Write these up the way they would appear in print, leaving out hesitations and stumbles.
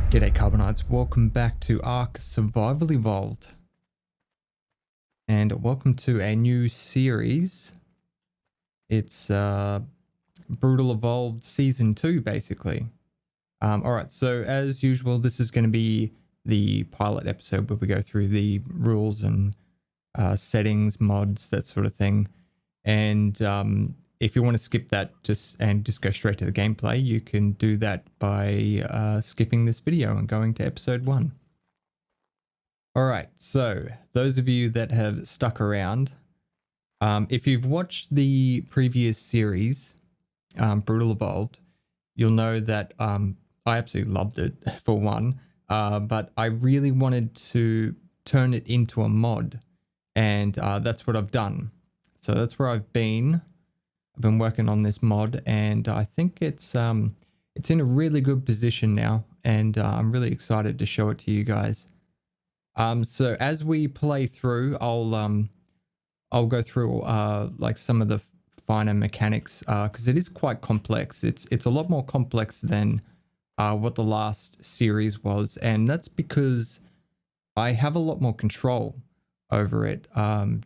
G'day Carbonites, welcome back to Ark Survival Evolved. And welcome to a new series. It's Brutal Evolved Season 2 basically. Alright, so as usual this is going to be the pilot episode where we go through the rules and settings, mods, that sort of thing. And if you want to skip that just go straight to the gameplay, you can do that by skipping this video and going to episode 1. Alright, so those of you that have stuck around, if you've watched the previous series, Brutal Evolved, you'll know that I absolutely loved it, for one, but I really wanted to turn it into a mod, and that's what I've done. So that's where I've been working on this mod, and I think it's in a really good position now, and I'm really excited to show it to you guys. So as we play through, I'll go through like some of the finer mechanics, because it is quite complex. It's a lot more complex than what the last series was, and that's because I have a lot more control over it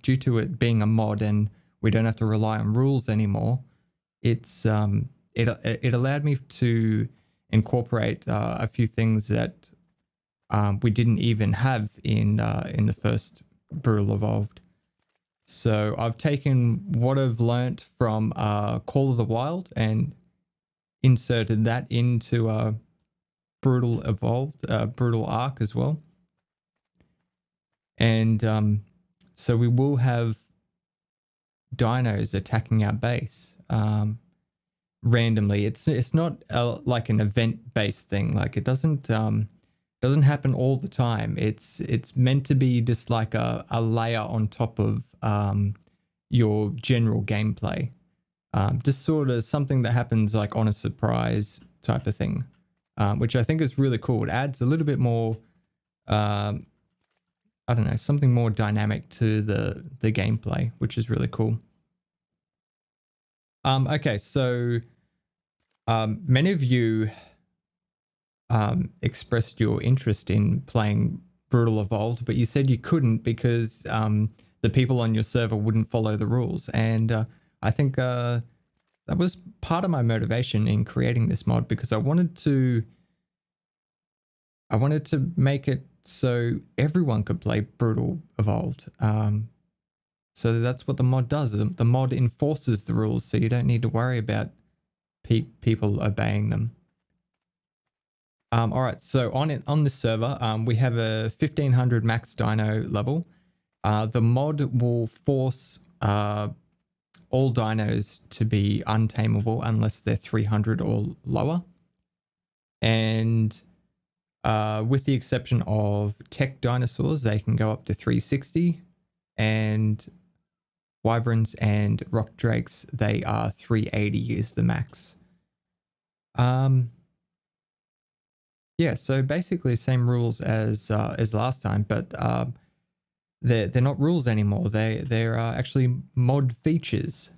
due to it being a mod, and we don't have to rely on rules anymore. It's it allowed me to incorporate a few things that we didn't even have in the first Brutal Evolved. So I've taken what I've learnt from Call of the Wild and inserted that into Brutal Evolved, Brutal Ark as well. And so we will have dinos attacking our base randomly. It's not like an event-based thing. Like it doesn't happen all the time. It's meant to be just like a layer on top of your general gameplay. Just sort of something that happens like on a surprise type of thing, which I think is really cool. It adds a little bit more, I don't know, something more dynamic to the gameplay, which is really cool. Okay, so many of you expressed your interest in playing Brutal Evolved, but you said you couldn't because the people on your server wouldn't follow the rules. And I think that was part of my motivation in creating this mod, because I wanted to make it so everyone could play Brutal Evolved. So that's what the mod does. The mod enforces the rules, so you don't need to worry about people obeying them. All right, so on this server, we have a 1500 max dino level. The mod will force all dinos to be untamable unless they're 300 or lower. And with the exception of tech dinosaurs, they can go up to 360, and Wyverns and Rockdrakes, they are 380 is the max. Yeah, so basically same rules as last time, but they're not rules anymore. They're actually mod features.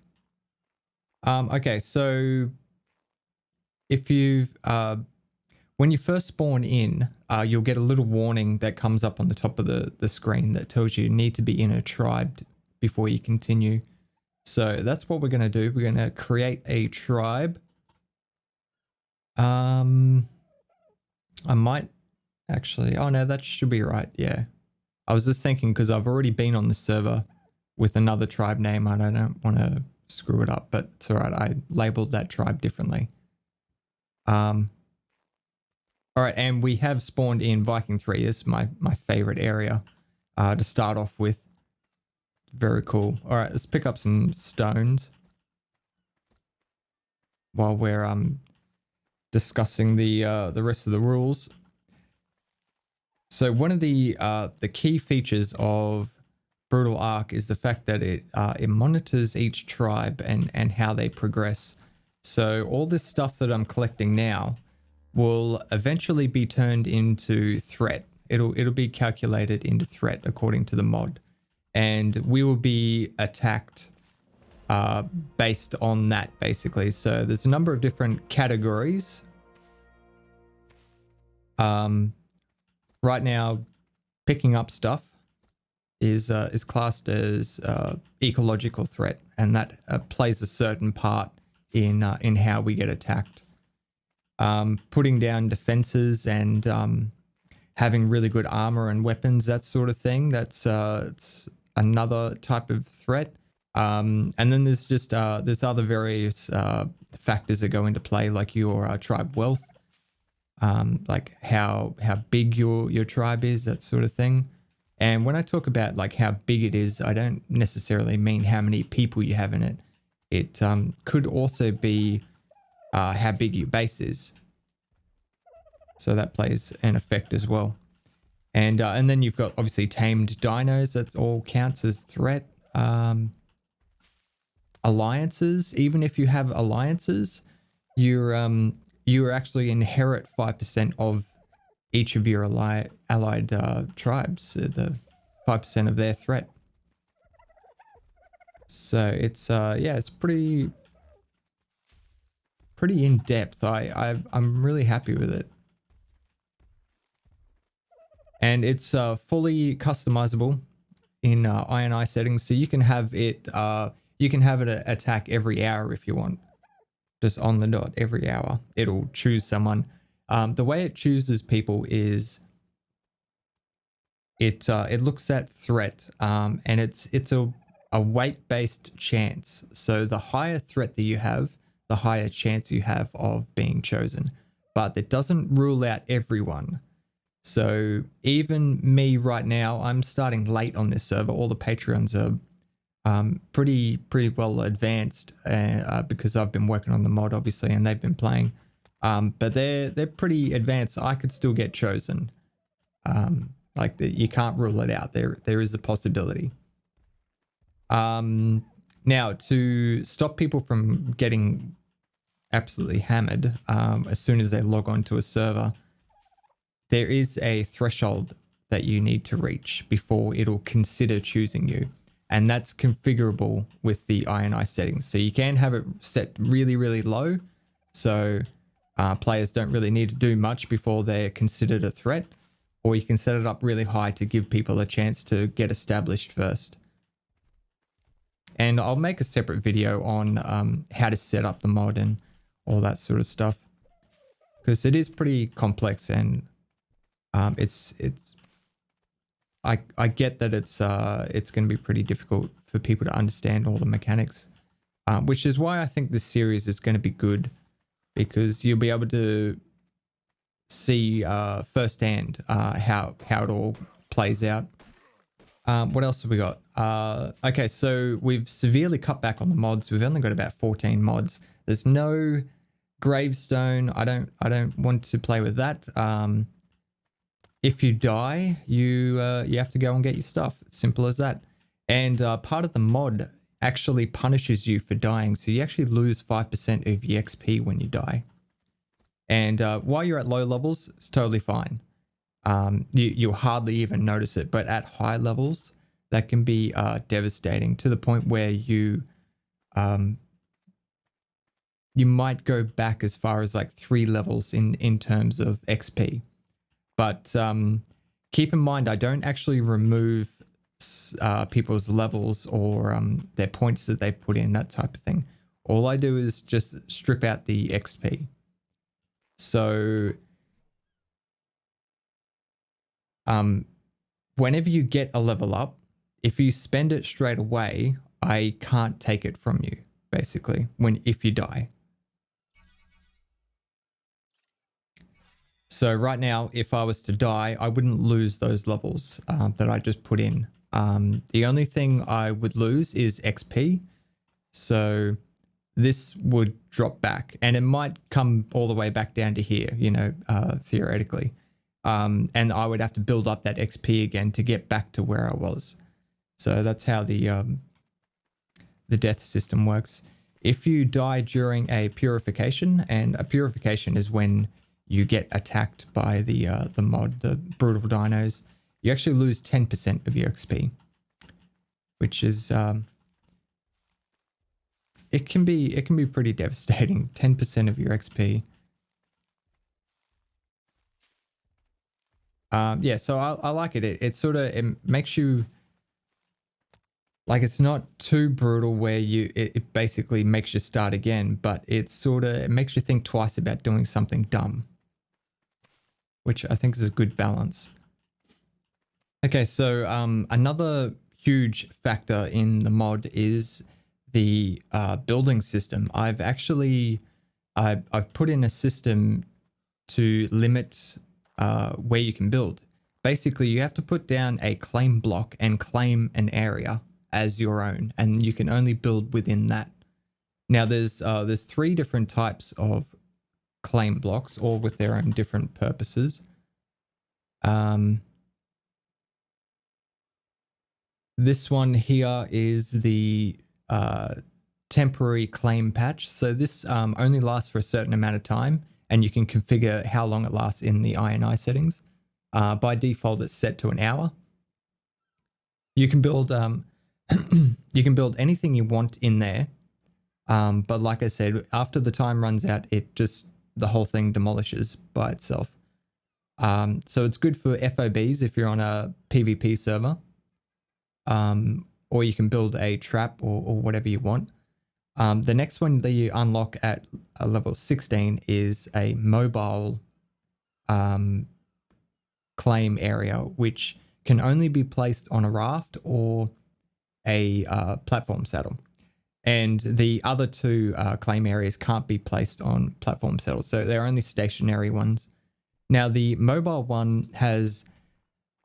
Okay, so if you when you first spawn in, you'll get a little warning that comes up on the top of the screen that tells you need to be in a tribe before you continue. So that's what we're going to do. We're going to create a tribe. I might actually, oh no, that should be right. Yeah. I was just thinking because I've already been on the server with another tribe name. I don't want to screw it up, but it's all right. I labeled that tribe differently. All right, and we have spawned in Viking 3. This is my favorite area to start off with. Very cool. All right, let's pick up some stones while we're discussing the rest of the rules. So one of the key features of Brutal Ark is the fact that it monitors each tribe and how they progress. So all this stuff that I'm collecting now will eventually be turned into threat. It'll be calculated into threat according to the mod, and we will be attacked based on that basically. So there's a number of different categories Right now, picking up stuff is classed as ecological threat, and that plays a certain part in how we get attacked. Putting down defenses and having really good armor and weapons, that sort of thing, that's it's another type of threat. And then there's just there's other various factors that go into play, like your tribe wealth, like how big your tribe is, that sort of thing. And when I talk about like how big it is, I don't necessarily mean how many people you have in it. It could also be how big your base is. So that plays an effect as well. And then you've got obviously tamed dinos, that all counts as threat. Alliances, even if you have alliances, you actually inherit 5% of each of your allied tribes, the 5% of their threat. So it's yeah, it's pretty in depth. I'm really happy with it. And it's fully customizable in I settings, so you can have it attack every hour if you want, just on the dot every hour. It'll choose someone. The way it chooses people is it looks at threat, and it's a weight-based chance. So the higher threat that you have, the higher chance you have of being chosen. But it doesn't rule out everyone. So even me right now, I'm starting late on this server. All the Patreons are pretty well advanced because I've been working on the mod, obviously, and they've been playing. But they're pretty advanced. I could still get chosen. You can't rule it out. There is a possibility. Now, to stop people from getting absolutely hammered as soon as they log on to a server, there is a threshold that you need to reach before it'll consider choosing you. And that's configurable with the I settings. So you can have it set really, really low. So players don't really need to do much before they're considered a threat. Or you can set it up really high to give people a chance to get established first. And I'll make a separate video on how to set up the mod and all that sort of stuff. Because it is pretty complex, and I get that it's going to be pretty difficult for people to understand all the mechanics, which is why I think this series is going to be good, because you'll be able to see firsthand how it all plays out. What else have we got? Okay, so we've severely cut back on the mods. We've only got about 14 mods. There's no gravestone. I don't want to play with that. If you die, you have to go and get your stuff. It's simple as that. And part of the mod actually punishes you for dying, so you actually lose 5% of your XP when you die. And while you're at low levels, it's totally fine. You'll hardly even notice it, but at high levels, that can be devastating, to the point where you might go back as far as like 3 levels in terms of XP. But keep in mind, I don't actually remove people's levels or their points that they've put in, that type of thing. All I do is just strip out the XP. So whenever you get a level up, if you spend it straight away, I can't take it from you, basically, if you die. So right now, if I was to die, I wouldn't lose those levels that I just put in. The only thing I would lose is XP. So this would drop back, and it might come all the way back down to here, you know, theoretically. And I would have to build up that XP again to get back to where I was. So that's how the death system works. If you die during a purification, and a purification is when you get attacked by the mod, the brutal dinos, you actually lose 10% of your XP, which is it can be pretty devastating. 10% of your XP. Yeah, so I like it. It sort of, it makes you, like, it's not too brutal where it basically makes you start again, but it sort of, it makes you think twice about doing something dumb, which I think is a good balance. Okay, so another huge factor in the mod is the building system. I've put in a system to limit where you can build. Basically, you have to put down a claim block and claim an area as your own, and you can only build within that. Now, there's 3 different types of claim blocks, all with their own different purposes. This one here is the temporary claim patch. So this only lasts for a certain amount of time, and you can configure how long it lasts in the INI settings. By default, it's set to an hour. You can build you can build anything you want in there, but like I said, after the time runs out, the whole thing demolishes by itself. So it's good for FOBs if you're on a PvP server. Or you can build a trap or whatever you want. The next one that you unlock at level 16 is a mobile claim area, which can only be placed on a raft or a platform saddle. And the other 2 claim areas can't be placed on platform saddles, so they're only stationary ones. Now, the mobile one has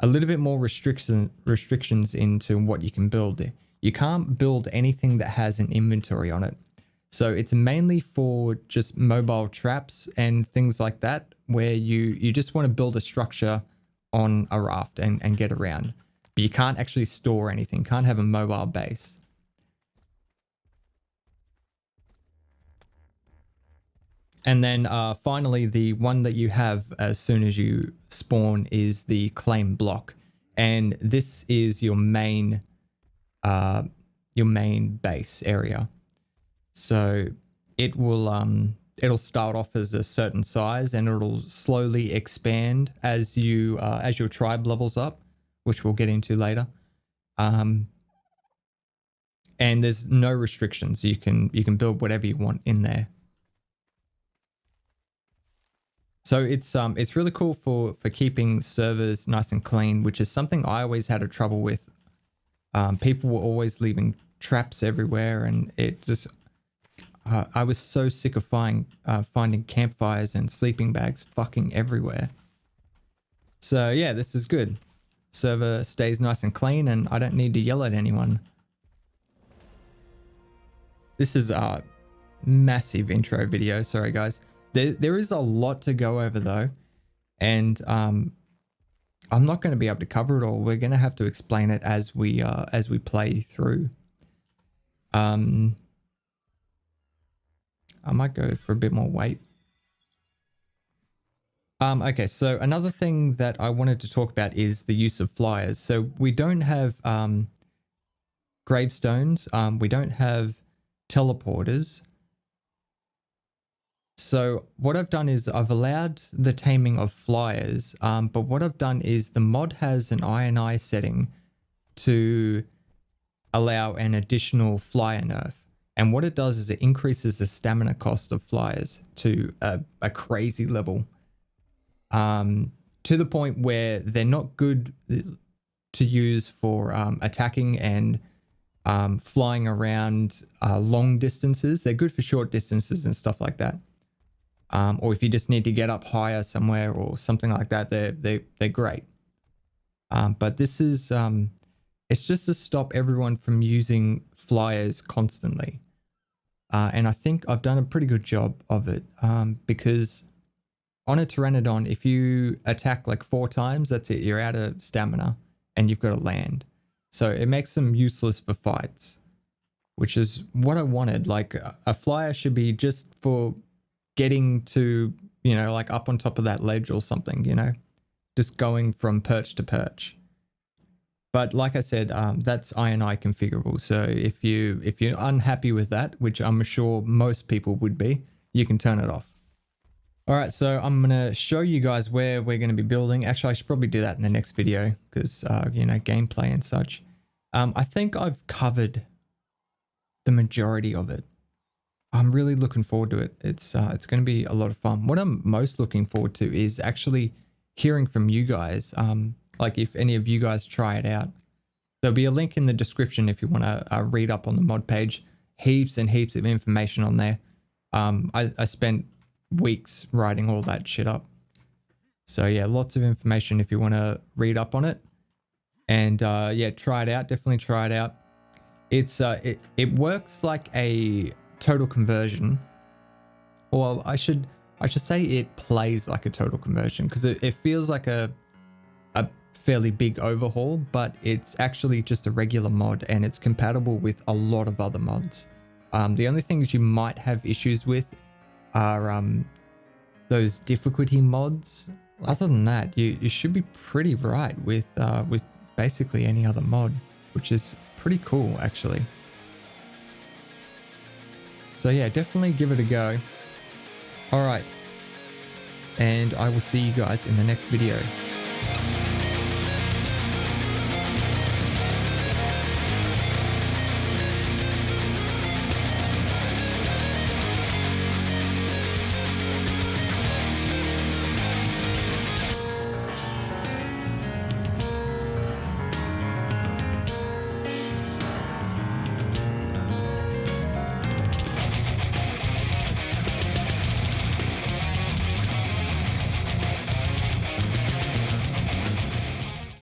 a little bit more restrictions into what you can build. You can't build anything that has an inventory on it. So it's mainly for just mobile traps and things like that, where you just want to build a structure on a raft and get around. But you can't actually store anything, can't have a mobile base. And then finally, the one that you have as soon as you spawn is the claim block. And this is your main base area. So it will it'll start off as a certain size, and it'll slowly expand as your tribe levels up, which we'll get into later. And there's no restrictions. You can build whatever you want in there. So it's really cool for keeping servers nice and clean, which is something I always had a trouble with. People were always leaving traps everywhere, and it just I was so sick of finding campfires and sleeping bags fucking everywhere. So yeah, this is good. Server stays nice and clean, and I don't need to yell at anyone. This is a massive intro video. Sorry guys. There is a lot to go over though, and I'm not going to be able to cover it all. We're going to have to explain it as we play through. I might go for a bit more weight. Okay, so another thing that I wanted to talk about is the use of flyers. So we don't have gravestones. We don't have teleporters. So what I've done is I've allowed the taming of flyers, but what I've done is the mod has an INI setting to allow an additional flyer nerf. And what it does is it increases the stamina cost of flyers to a crazy level, to the point where they're not good to use for attacking and flying around long distances. They're good for short distances and stuff like that. Or if you just need to get up higher somewhere or something like that, they're great. But this is it's just to stop everyone from using flyers constantly. And I think I've done a pretty good job of it, because on a Pteranodon, if you attack like 4 times, that's it. You're out of stamina and you've got to land. So it makes them useless for fights, which is what I wanted. Like a flyer should be just for getting to, you know, like up on top of that ledge or something, you know, just going from perch to perch. But like I said, that's INI configurable. So if you're unhappy with that, which I'm sure most people would be, you can turn it off. All right, so I'm gonna show you guys where we're gonna be building. Actually, I should probably do that in the next video because you know, gameplay and such. I think I've covered the majority of it. I'm really looking forward to it. It's going to be a lot of fun. What I'm most looking forward to is actually hearing from you guys. Like if any of you guys try it out, there'll be a link in the description if you want to read up on the mod page. Heaps and heaps of information on there. I spent weeks writing all that shit up. So yeah, lots of information if you want to read up on it. And yeah, try it out. Definitely try it out. It's it works like a total conversion, or I should say it plays like a total conversion, because it feels like a fairly big overhaul, but it's actually just a regular mod and it's compatible with a lot of other mods. The only things you might have issues with are those difficulty mods. Other than that, you should be pretty right with basically any other mod, which is pretty cool actually. So yeah, definitely give it a go. All right, and I will see you guys in the next video.